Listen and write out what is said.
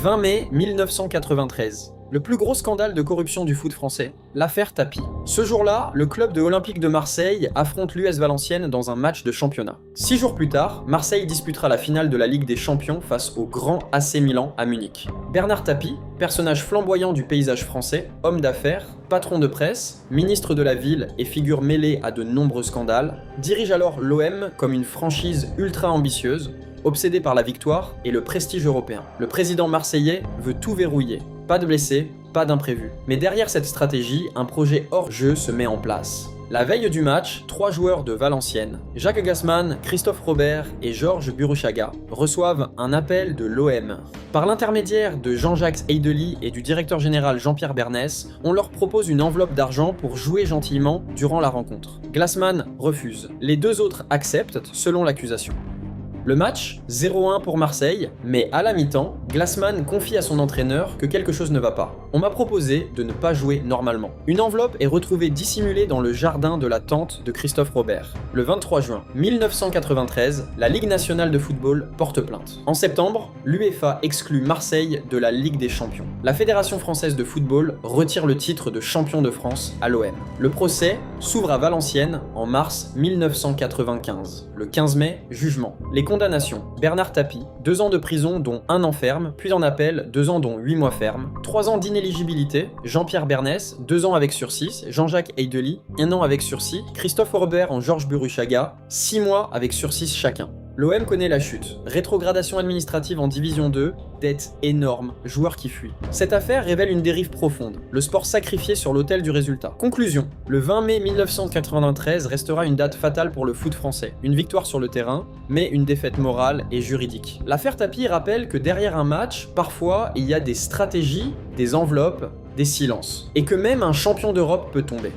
20 mai 1993. Le plus gros scandale de corruption du foot français, l'affaire Tapie. Ce jour-là, le club de Olympique de Marseille affronte l'US Valenciennes dans un match de championnat. 6 jours plus tard, Marseille disputera la finale de la Ligue des Champions face au grand AC Milan à Munich. Bernard Tapie, personnage flamboyant du paysage français, homme d'affaires, patron de presse, ministre de la ville et figure mêlée à de nombreux scandales, dirige alors l'OM comme une franchise ultra ambitieuse, obsédé par la victoire et le prestige européen. Le président marseillais veut tout verrouiller. Pas de blessés, pas d'imprévus. Mais derrière cette stratégie, un projet hors jeu se met en place. La veille du match, 3 joueurs de Valenciennes, Jacques Gassman, Christophe Robert et Georges Burruchaga, reçoivent un appel de l'OM. Par l'intermédiaire de Jean-Jacques Eidely et du directeur général Jean-Pierre Bernès, on leur propose une enveloppe d'argent pour jouer gentiment durant la rencontre. Gassman refuse. Les 2 autres acceptent selon l'accusation. Le match, 0-1 pour Marseille, mais à la mi-temps, Gassman confie à son entraîneur que quelque chose ne va pas. On m'a proposé de ne pas jouer normalement. Une enveloppe est retrouvée dissimulée dans le jardin de la tente de Christophe Robert. Le 23 juin 1993, la Ligue nationale de football porte plainte. En septembre, l'UEFA exclut Marseille de la Ligue des Champions. La Fédération française de football retire le titre de champion de France à l'OM. Le procès s'ouvre à Valenciennes en mars 1995. Le 15 mai, jugement. Les condamnations: Bernard Tapie, 2 ans de prison dont 1 an ferme, puis en appel, 2 ans dont 8 mois ferme, 3 ans d'inéligibilité, Jean-Pierre Bernès, 2 ans avec sursis, Jean-Jacques Eidely, 1 an avec sursis, Christophe Robert en Georges Burruchaga, 6 mois avec sursis chacun. L'OM connaît la chute, rétrogradation administrative en Division 2, dette énorme, joueurs qui fuient. Cette affaire révèle une dérive profonde, le sport sacrifié sur l'autel du résultat. Conclusion, le 20 mai 1993 restera une date fatale pour le foot français. Une victoire sur le terrain, mais une défaite morale et juridique. L'affaire Tapie rappelle que derrière un match, parfois, il y a des stratégies, des enveloppes, des silences. Et que même un champion d'Europe peut tomber.